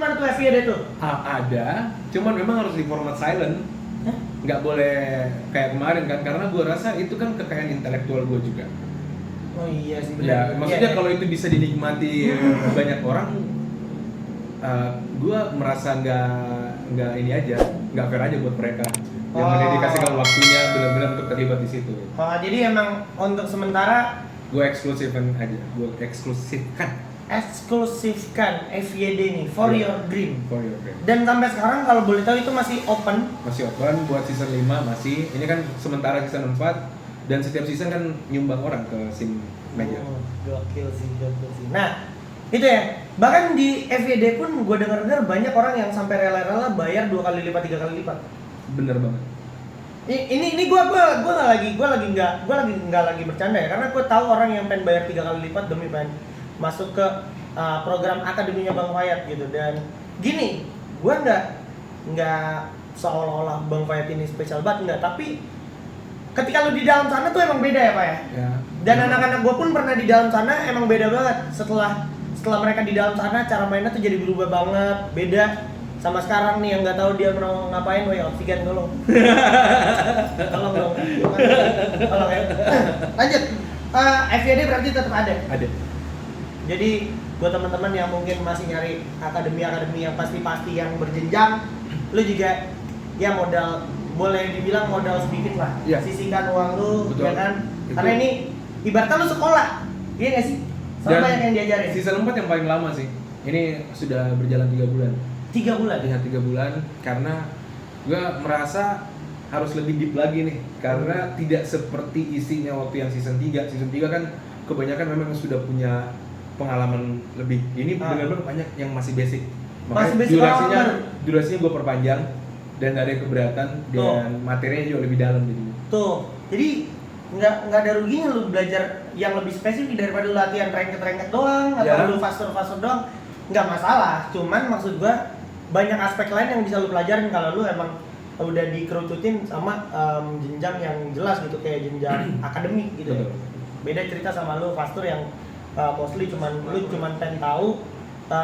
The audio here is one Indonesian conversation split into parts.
kemana tuh FYD tuh? Ada, cuman memang harus di format silent. Nggak boleh kayak kemarin kan, karena gue rasa itu kan kekayaan intelektual gue juga. Oh iya sih Ya, benar. maksudnya kalau itu bisa dinikmati banyak orang, gue merasa nggak ini aja, nggak fair aja buat mereka yang mendedikasikan waktunya benar-benar untuk terlibat di situ. Oh, jadi emang untuk sementara Gue eksklusifkan eksklusifkan FYD nih for Iya. your dream. For your dream. Dan sampai sekarang kalau boleh tahu itu masih open. Masih open buat season 5 masih. Ini kan sementara season 4 dan setiap season kan nyumbang orang ke sim meja. Oh, gokil sih. Nah, itu ya. Bahkan di FYD pun gue dengar-dengar banyak orang yang sampai rela-rela bayar 2 kali lipat, 3 kali lipat. Bener banget. Ini gue lagi nggak lagi bercanda ya, karena gue tahu orang yang pengen bayar 3 kali lipat demi pengen masuk ke program akademinya Bang Fayat gitu. Dan gini, gue nggak seolah-olah Bang Fayat ini spesial banget, nggak, tapi ketika lu di dalam sana tuh emang beda ya Pak ya. Ya. Dan anak-anak gue pun pernah di dalam sana, emang beda banget. Setelah mereka di dalam sana, cara mainnya tuh jadi berubah banget, beda sama sekarang nih yang nggak tahu dia mau ngapain. Woi, oksigen tolong. Tolong dong. Tolong ya. Lanjut. FYD berarti tetap ada. Ada. Jadi buat teman-teman yang mungkin masih nyari akademi yang pasti yang berjenjang, lu juga ya modal, boleh dibilang modal sedikit lah. Ya. Sisihkan uang lu, Betul. ya kan? Itu. Karena ini ibaratnya lu sekolah, iya nggak sih? Sama banyak yang diajarin. Season 4 yang paling lama sih. Ini sudah berjalan 3 bulan. 3 bulan. Ya 3 bulan karena gue merasa harus lebih deep lagi nih, karena tidak seperti isinya waktu yang season 3. Season 3 kan kebanyakan memang sudah punya pengalaman lebih. Ini benar-benar banyak yang masih basic. Masih basic durasinya gue perpanjang dan gak ada yang keberatan dan materinya juga lebih dalam jadi. Tuh. Jadi nggak ada ruginya lu belajar yang lebih spesifik daripada lu latihan ranked doang atau lu faster doang. Nggak masalah. Cuman maksud gua banyak aspek lain yang bisa lu pelajarin kalau lu emang udah dikerucutin sama jenjang yang jelas gitu, kayak jenjang akademik gitu. Betul. Beda cerita sama lu faster yang mostly lu cuman pengen tahu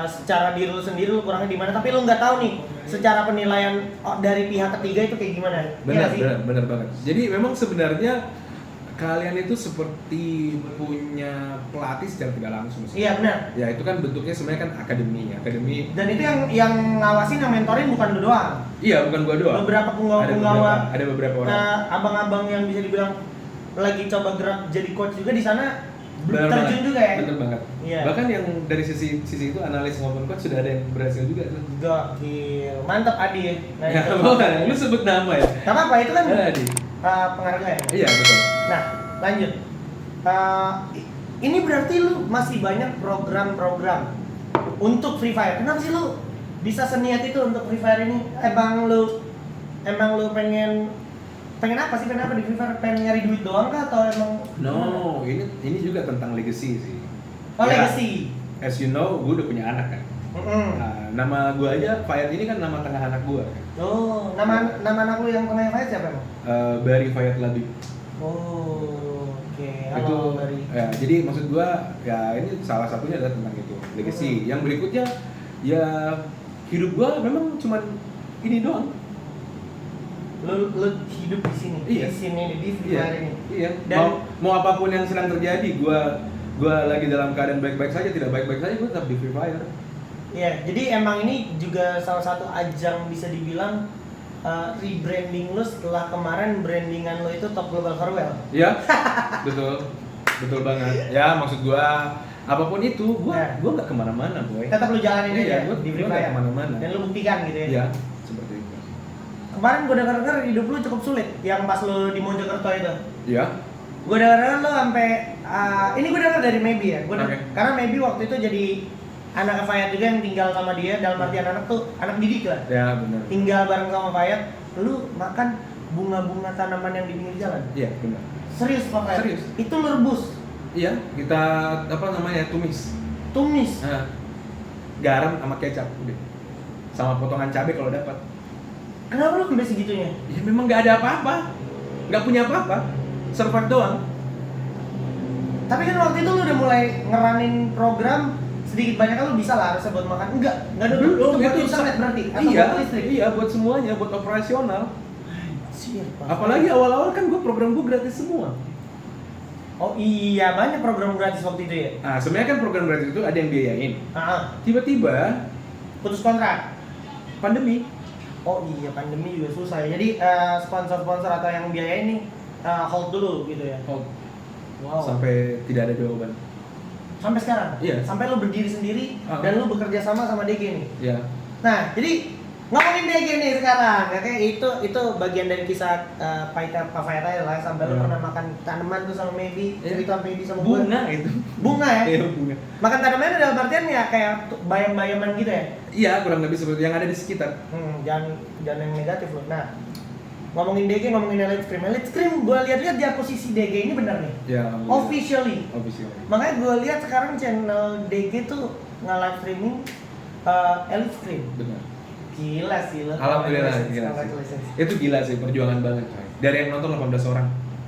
secara diri lu sendiri lu kurangnya di mana, tapi lu nggak tahu nih secara penilaian dari pihak ketiga itu kayak gimana. Benar banget. Jadi memang sebenarnya kalian itu seperti punya pelatih secara tidak langsung sih. Iya benar. Ya itu kan bentuknya sebenarnya kan akademi. Dan itu yang ngawasin, yang mentorin bukan lu doang. Iya, bukan gua doang. Beberapa penggawa. Ada beberapa orang. Abang-abang yang bisa dibilang lagi coba gerak jadi coach juga di sana. Bener terjun banget. juga ya. Bener banget. Iya. Bahkan yang dari sisi itu analis maupun coach sudah ada yang berhasil juga tuh. Gokil. Mantap Adi. Nah, Ya, boleh. Lu sebut nama ya? Gak apa-apa, itu kan Adi. penghargaan. Iya, betul. Nah, lanjut. Ini berarti lu masih banyak program-program untuk Free Fire. Kenapa sih lu bisa seniat itu untuk Free Fire ini? Emang lu pengen apa sih? Pengen apa di Free Fire? Pengen nyari duit doang kah atau emang? No, ini juga tentang legacy sih. Oh, Ya, legacy. As you know, gue udah punya anak kan. Nah, nama gue aja Fayat ini kan nama tengah anak gue. Oh, nama anak lu yang tengah Fayat siapa emang? Bari Fayat Labib. Oh, oke. Itu Halo, Bari. ya, jadi maksud gue ya ini salah satunya adalah tentang itu legacy. Yang berikutnya ya hidup gue memang cuman ini doang. Lu hidup di sini. Iya. Di sini di Free Fire ini. Iya. Dan Mau apapun yang sedang terjadi, gue lagi dalam keadaan baik-baik saja, tidak baik-baik saja, gue tetap di Free Fire. iya, jadi emang ini juga salah satu ajang bisa dibilang rebranding lu setelah kemarin brandingan lu itu Top Global Farewell. Iya, betul banget. Ya maksud gua apapun itu, gua nggak kemana-mana, boy. Tetap lu jalanin Iya, aja gua di Free nggak Fire. kemana-mana. Dan lu buktikan gitu ya. Iya, seperti itu. Kemarin gua dengar hidup lu cukup sulit yang pas lu di Mojokerto itu. Iya. Gua dengar lu sampai ini gua dengar dari Maybe ya. Oke. Karena Maybe waktu itu jadi anak Fayat juga yang tinggal sama dia, dalam artian anak tuh anak didik lah. Ya benar. Tinggal bareng sama Fayat, lu makan bunga-bunga tanaman yang di pinggir jalan. Iya benar. Serius Pak Fayat? Serius. Itu lu rebus, Iya, kita tumis. tumis. Nah, garam sama kecap udah. Sama potongan cabai kalau dapat. Kenapa lu sampai segitunya? Ya memang nggak ada apa-apa, nggak punya apa-apa, survive doang. Tapi kan waktu itu lu udah mulai ngeranin program sedikit banyak lu bisa lah harusnya buat makan. Enggak dulu. Belum, Itu buat itu internet berarti atau iya, buat listrik? iya buat semuanya, buat operasional. Anjir, Pak. Apalagi awal-awal kan program gue gratis semua. Oh iya, banyak program gratis waktu itu ya. Nah, sebenarnya kan program gratis itu ada yang biayain. Tiba-tiba Putus kontrak. pandemi. Oh iya, pandemi juga susah ya. Jadi sponsor-sponsor atau yang biaya ini hold dulu gitu ya. Oh, Wow. sampai tidak ada jawaban. Sampai sekarang? Iya. Sampai lu berdiri sendiri dan lu bekerja sama DG nih. Ya. Nah, jadi ngomongin DG nih sekarang, ya kayak itu bagian dari kisah Paita Pavayata lah, sampai lu pernah makan tanaman tuh sama Maybe, cerita Maybe sama gua. Bunga itu. Bunga ya? Iya, bunga. Makan tanamannya dalam artian ya kayak bayam-bayaman gitu ya? Iya, kurang lebih seperti yang ada di sekitar. Jangan yang negatif loh. Nah, ngomongin DG, ngomongin Elite Scream, gue lihat-lihat dia posisi DG ini benar nih. Ya, Officially. Makanya gue lihat sekarang channel DG tuh nge-live streaming Elite Scream. Benar. Gila sih lo. Alhamdulillah, gila sih. Itu gila sih, perjuangan banget, coy. Dari yang nonton 18 orang.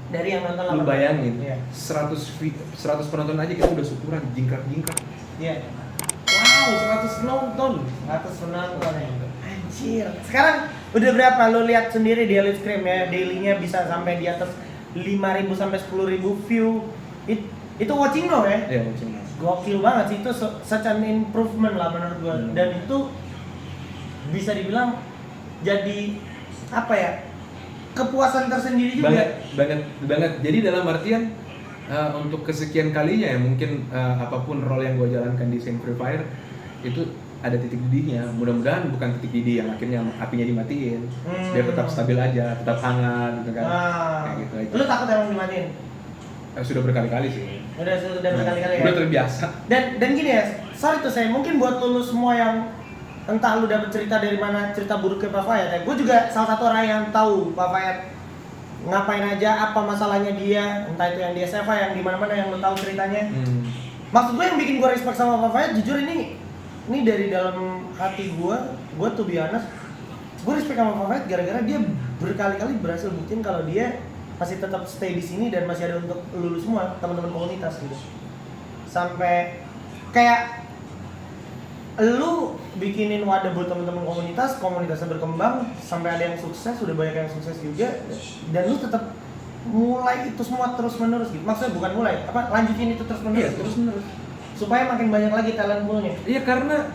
Dari yang nonton Lu bayangin, Iya. 100 penonton aja kita udah syukuran, jingkrak-jingkrak. Iya. Wow, 100 penonton. 100 penonton ya. Anjir. Sekarang udah berapa lu lihat sendiri di Elite Scream ya? Daily-nya bisa sampai di atas 5.000 sampai 10.000 view. Itu watching lo ya? Iya, watching lo. Gokil banget sih, itu such an improvement lah menurut gua. Dan itu bisa dibilang jadi apa ya, kepuasan tersendiri juga. Banget. Jadi dalam artian untuk kesekian kalinya ya mungkin apapun role yang gue jalankan di scene Free Fire itu ada titik didihnya. Mudah-mudahan bukan titik didih yang akhirnya apinya dimatiin. Biar tetap stabil aja, tetap hangat gitu kan. Kayak gitu aja. Lu takut emang dimatiin? Sudah berkali-kali sih. Udah berkali-kali ya. Udah terbiasa. Dan gini ya, sorry tuh saya mungkin buat lu semua yang entah lu dapet cerita dari mana, cerita buruknya Pavayat ya. Gue juga salah satu orang yang tahu Pavayat ngapain aja, apa masalahnya dia, entah itu yang di SFA, yang di mana-mana yang lu tahu ceritanya. Maksud gue yang bikin gue respect sama Pavayat, jujur ini dari dalam hati gue tuh be honest, gue respect sama Pavayat gara-gara dia berkali-kali berhasil buktiin kalau dia masih tetap stay di sini dan masih ada untuk lu semua teman-teman komunitas gitu. Sampai kayak lu bikinin wadah buat teman-teman komunitasnya berkembang sampai ada yang sukses, sudah banyak yang sukses juga, dan lu tetap mulai itu semua terus-menerus gitu. Maksudnya bukan mulai, lanjutin itu terus-menerus. Iya, terus-menerus. Supaya makin banyak lagi talent pool-nya. Iya, karena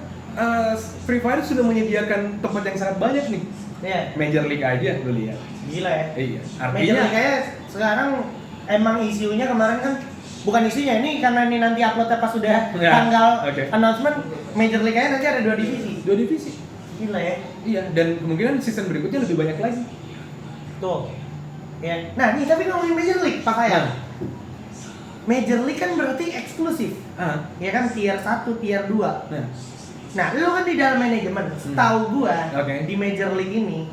Free Fire sudah menyediakan tempat yang sangat banyak nih. Iya. Major League aja lu lihat. Gila ya. Iya. Major Artinya League kayak sekarang emang isunya kemarin kan bukan isunya ini karena ini nanti uploadnya pas sudah tanggal announcement Major League nanti ada 2 divisi. 2 divisi. Gila ya. Iya, dan kemungkinan season berikutnya lebih banyak lagi. Tuh. Ya. Nah, nih tapi ngomongin Major League, Pak Kaya. Major League kan berarti eksklusif. Ya kan tier 1, tier 2. Nah, lu kan di dalam manajemen. Setahu gua di Major League ini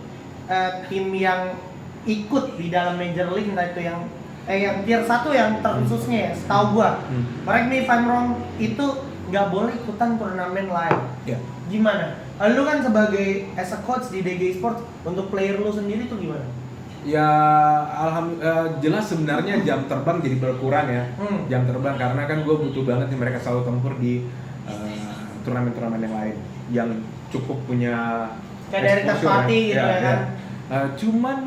tim yang ikut di dalam Major League entah itu yang tier 1 yang terkhususnya ya, setahu gua. Correct me if I'm wrong, itu nggak boleh ikutan turnamen live. Gimana? Lu kan sebagai as a coach di DG Esports, untuk player lu sendiri tuh gimana? Ya, jelas sebenarnya jam terbang jadi berkurang ya. Jam terbang karena kan gue butuh banget nih mereka selalu tempur di turnamen-turnamen yang lain yang cukup punya kayak dari third party gitu ya kan. Cuman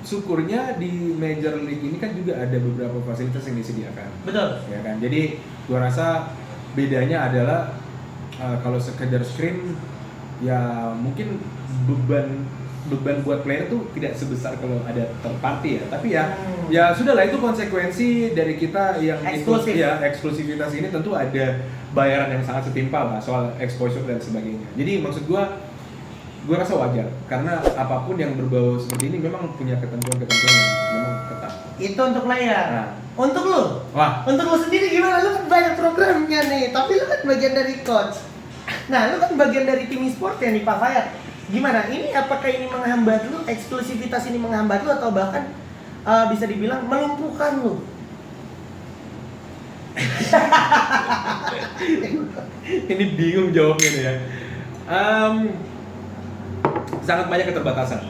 syukurnya di Major League ini kan juga ada beberapa fasilitas yang disediakan. Betul. Ya kan. Jadi gua rasa bedanya adalah kalau sekedar scrim ya mungkin beban buat player tuh tidak sebesar kalau ada third party ya. Tapi ya sudahlah, itu konsekuensi dari kita yang eksklusif. Eksklusivitas ini tentu ada bayaran yang sangat setimpal lah soal exposure dan sebagainya. Jadi maksud gue rasa wajar karena apapun yang berbau seperti ini memang punya ketentuan-ketentuan yang memang ketat. Itu untuk player. Nah. Untuk lu? Untuk lu sendiri gimana? Lu kan banyak programnya nih, tapi lu kan bagian dari coach. Nah, lu kan bagian dari tim e-sport ya nih Pak Fayat. Gimana? Ini apakah ini menghambat lu? Eksklusivitas ini menghambat lu atau bahkan bisa dibilang melumpuhkan lu? Ini bingung jawabnya nih ya. Sangat banyak keterbatasan.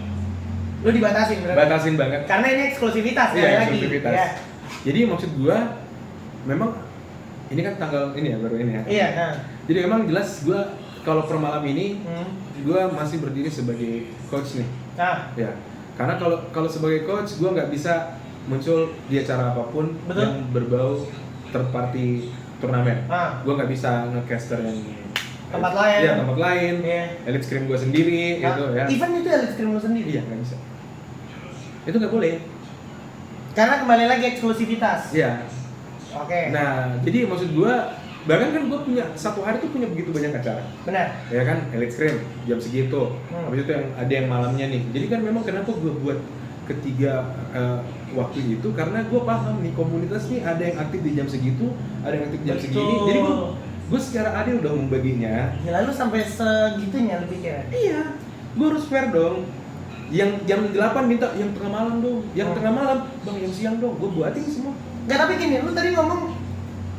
Lu dibatasin berarti? Batasin banget. Karena ini eksklusivitas Iya, eksklusivitas. Ya. Jadi maksud gua memang ini kan tanggal ini ya, baru ini ya. Iya. Jadi emang jelas gue kalau per malam ini gue masih berdiri sebagai coach nih. Nah, Ya, karena kalau sebagai coach gue nggak bisa muncul di acara apapun Betul. yang berbau third party turnamen. Ah. Gue nggak bisa ngecaster yang Tempat lain. Ya, tempat lain. Iya. Elite scrim gue sendiri Nah, gitu ya. event itu elite scrim lu sendiri. Iya, nggak bisa. Itu nggak boleh. Karena kembali lagi eksklusivitas. Iya. Oke. Nah, jadi maksud gue, bahkan kan gue punya satu hari tuh punya begitu banyak acara. Benar. Ya kan, elite scrim jam segitu. Habis itu yang ada yang malamnya nih. Jadi kan memang kenapa gue buat ketiga waktu itu, karena gue paham nih komunitas nih ada yang aktif di jam segitu, ada yang aktif di jam segini. Betul. Jadi gue secara adil udah membaginya. Ya, lalu sampai segitunya lu pikir. Iya, gue harus fair dong. Yang jam 8 minta yang tengah malam dong, yang tengah malam bang yang siang dong, gue buatin semua. Nggak, tapi gini, lu tadi ngomong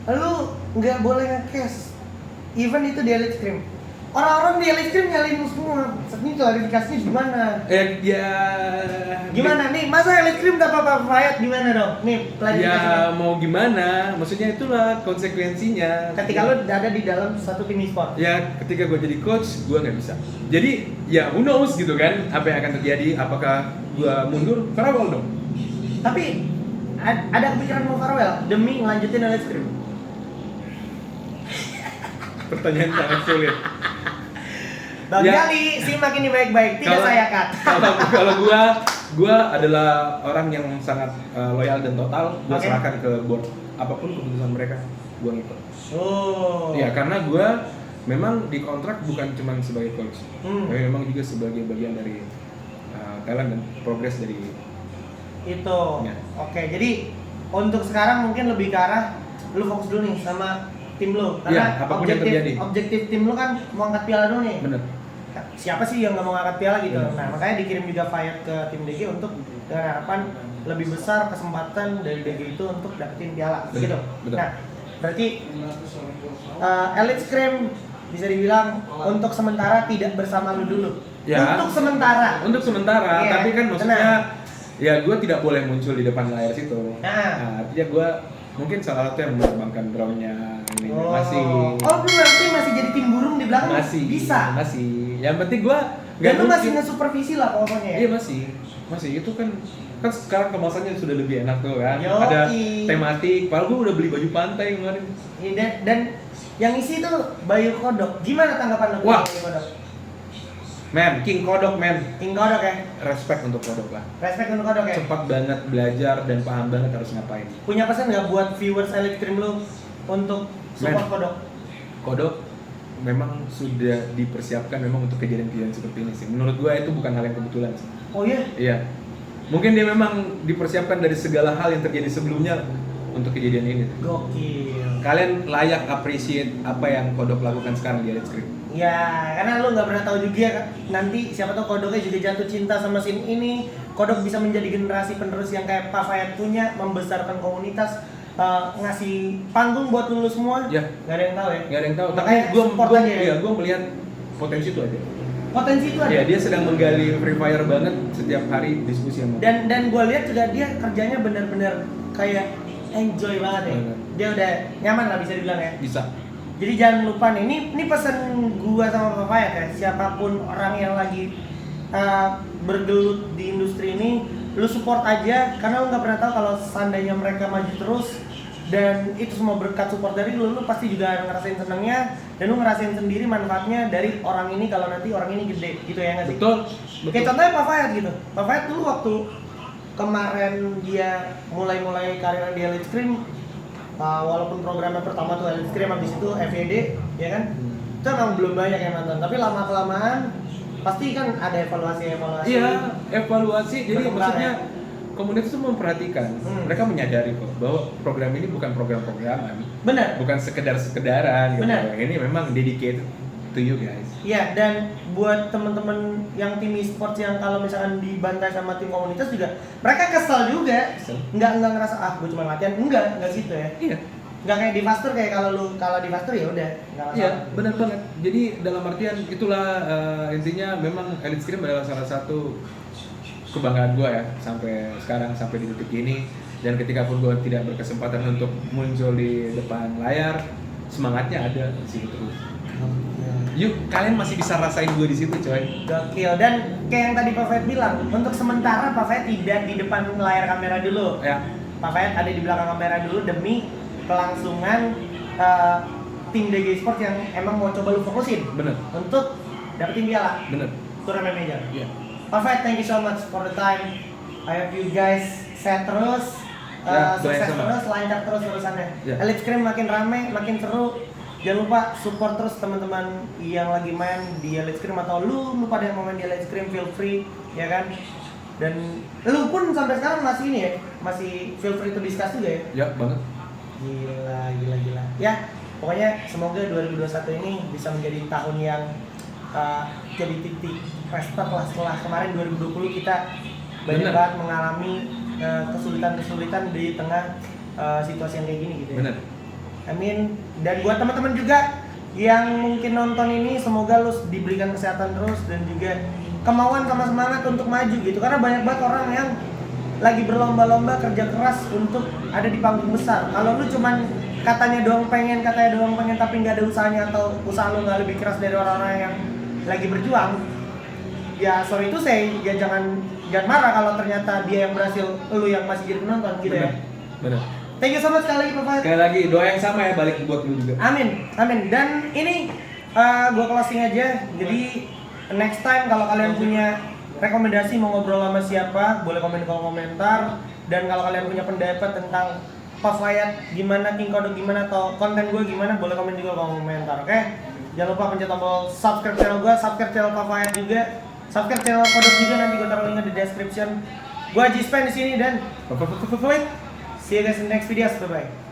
lu nggak boleh nge-cash event itu di elite scrim. Orang-orang di elite scrim nyalin lu semua. Ini klarifikasinya gimana? Ya Gimana nih? Masa elite scrim gak apa-apa fight gimana dong? Nih, klarifikasinya. ya mau gimana, maksudnya itulah konsekuensinya. Ketika lu ada di dalam satu tim e-sport. Ya ketika gue jadi coach, gue nggak bisa. Jadi ya who knows gitu kan, apa yang akan terjadi? Apakah gue mundur? Farewell dong. Tapi ada kepikiran mau farewell demi ngelanjutin elite scrim. Pertanyaan sangat sulit. Bang Ya. Gali, simak ini baik-baik, tidak Kalau- saya cut. Kalau gue adalah orang yang sangat loyal dan total. Gue Oke. serahkan ke board apapun keputusan mereka, gue ngikut. Oh. Iya, karena gue memang dikontrak bukan cuma sebagai coach, tapi memang juga sebagai bagian dari talent dan progres dari. Itu. Ya. Oke, jadi untuk sekarang mungkin lebih ke arah lu fokus dulu nih sama tim lu. Iya, Karena apapun yang terjadi. objektif tim lu kan mau angkat piala dulu nih. Bener. Siapa sih yang nggak mau angkat piala gitu? Bener. Nah, makanya dikirim juga fight ke tim DG untuk dengan harapan lebih besar kesempatan dari DG itu untuk dapetin piala Bener, gitu. bener. Nah, berarti elite scrim bisa dibilang untuk sementara tidak bersama lu dulu. Ya. Untuk sementara. Untuk sementara, Iya, tapi kan maksudnya tenang. ya gue tidak boleh muncul di depan layar situ. Nah. Artinya gue mungkin salah satu yang menerbangkan drone-nya ini masih. Oh, lu berarti masih jadi tim burung di belakang? Masih Bisa. Masih. Yang penting gue Dan lu masih nge-supervisi lah pokoknya ya? Iya masih itu kan sekarang kemasannya sudah lebih enak tuh kan. Yoi. Ada tematik. Padahal gue udah beli baju pantai kemarin. Iya, dan yang isi tuh Bayu Kodok. Gimana tanggapan lu ke Wah. Bayu Kodok? Man, King Kodok man. King Kodok ya? Respect untuk Kodok lah. Respect untuk Kodok ya? Cepat banget belajar dan paham banget harus ngapain. Punya pesan nggak buat viewers Elite Scrim lu untuk support Men. Kodok? Kodok memang sudah dipersiapkan memang untuk kejadian-kejadian seperti ini sih. Menurut gua itu bukan hal yang kebetulan sih. Oh iya? Iya. Mungkin dia memang dipersiapkan dari segala hal yang terjadi sebelumnya untuk kejadian ini. Gokil. Kalian layak appreciate apa yang Kodok lakukan sekarang di Elite Scrim. Ya, karena lu nggak pernah tahu juga kan. Nanti siapa tahu Kodoknya juga jatuh cinta sama scene ini. Kodok bisa menjadi generasi penerus yang kayak Pak Fayat punya, membesarkan komunitas, ngasih panggung buat lu semua. Ya. Nggak ada yang tahu ya. Nggak ada yang tahu. Tapi Makanya support aja ya. gua melihat potensi itu aja. Potensi itu ada. Ya, dia sedang menggali Free Fire banget setiap hari diskusi sama. Dan gue lihat juga dia kerjanya benar-benar kayak enjoy banget ya. Bener. Dia udah nyaman lah bisa dibilang ya. Bisa. Jadi jangan lupa nih, ini pesan gua sama Pak Fayat ya, siapapun orang yang lagi bergelut di industri ini, lu support aja karena lu nggak pernah tahu kalau seandainya mereka maju terus dan itu semua berkat support dari lu pasti juga ngerasain senangnya dan lu ngerasain sendiri manfaatnya dari orang ini kalau nanti orang ini gede gitu ya nggak sih? Betul. Kayak contohnya Pak Fayat gitu. Pak Fayat dulu waktu kemarin dia mulai karirnya di Elite Scrim, walaupun programnya pertama tuh Elite Scrim, habis itu FED, ya kan? Itu emang belum banyak yang nonton, tapi lama kelamaan pasti kan ada evaluasi. Iya, evaluasi. Jadi Berkembang, maksudnya komunitas itu memperhatikan. Mereka menyadari kok bahwa program ini bukan program-programan, Bener. bukan sekedar-sekedaran gitu. Benar. Ini memang dedicated to you guys. Iya, dan buat temen-temen yang tim e-sports yang kalau misalkan dibantai sama tim komunitas juga, mereka kesel juga. Kesel. Nggak ngerasa gue cuma latihan, enggak gitu ya. Iya. Nggak kayak di Faster, kayak kalau lu kalah di Faster ya udah nggak masalah. Iya, benar banget. Jadi dalam artian itulah intinya memang Elite Scrim adalah salah satu kebanggaan gue ya sampai sekarang, sampai di detik ini. Dan ketika pun gue tidak berkesempatan untuk muncul di depan layar, semangatnya ada di situ terus. Yuk, kalian masih bisa rasain gue di situ, coy. Gokil. Dan kayak yang tadi Pak Fayed bilang, untuk sementara Pak Fayed tidak di depan layar kamera dulu. Ya, Pak Fayed ada di belakang kamera dulu demi kelangsungan tim DG Esports yang emang mau coba lu fokusin bener, untuk dapetin piala bener. turnamen major. Iya. Pak Fayed, thank you so much for the time. I hope you guys sehat terus, Ya, sukses doain sama. terus, lancar terus urusannya. Ya. Elite Scrim makin rame, makin seru. Jangan lupa support terus teman-teman yang lagi main di Elite Scrim, atau lu pada yang mau main di Elite Scrim, feel free, ya kan? Dan lu pun sampai sekarang masih ini ya, masih feel free to discuss juga ya. Ya, banget. Gila. Ya, pokoknya semoga 2021 ini bisa menjadi tahun yang jadi titik restart lah setelah kemarin 2020 kita banyak Bener. banget mengalami kesulitan-kesulitan di tengah situasi yang kayak gini gitu ya. Bener. Amin. Dan buat teman-teman juga yang mungkin nonton ini, semoga lu diberikan kesehatan terus dan juga kemauan sama semangat untuk maju gitu. Karena banyak banget orang yang lagi berlomba-lomba kerja keras untuk ada di panggung besar. Kalau lu cuman katanya doang pengen tapi nggak ada usahanya, atau usaha lu nggak lebih keras dari orang-orang yang lagi berjuang, ya sorry itu ya jangan marah kalau ternyata dia yang berhasil, lu yang masih jadi penonton gitu ya. Bener. Thank you so much sekali lagi Pak Fayed. Sekali lagi doa yang sama ya balik buat lu juga. Amin. Dan ini gua closing aja. Jadi next time kalau kalian punya rekomendasi mau ngobrol sama siapa, boleh komen di kolom komentar. Dan kalau kalian punya pendapat tentang Pak Fayed gimana, King Kodok gimana, atau konten gue gimana, boleh komen juga di kolom komentar. Oke? Jangan lupa pencet tombol subscribe channel gue, subscribe channel Pak Fayed juga, subscribe channel Kodok juga, nanti gue taruh linknya di description. Gue Haji Spen di sini dan Favorit. see you guys in the next videos. Bye bye.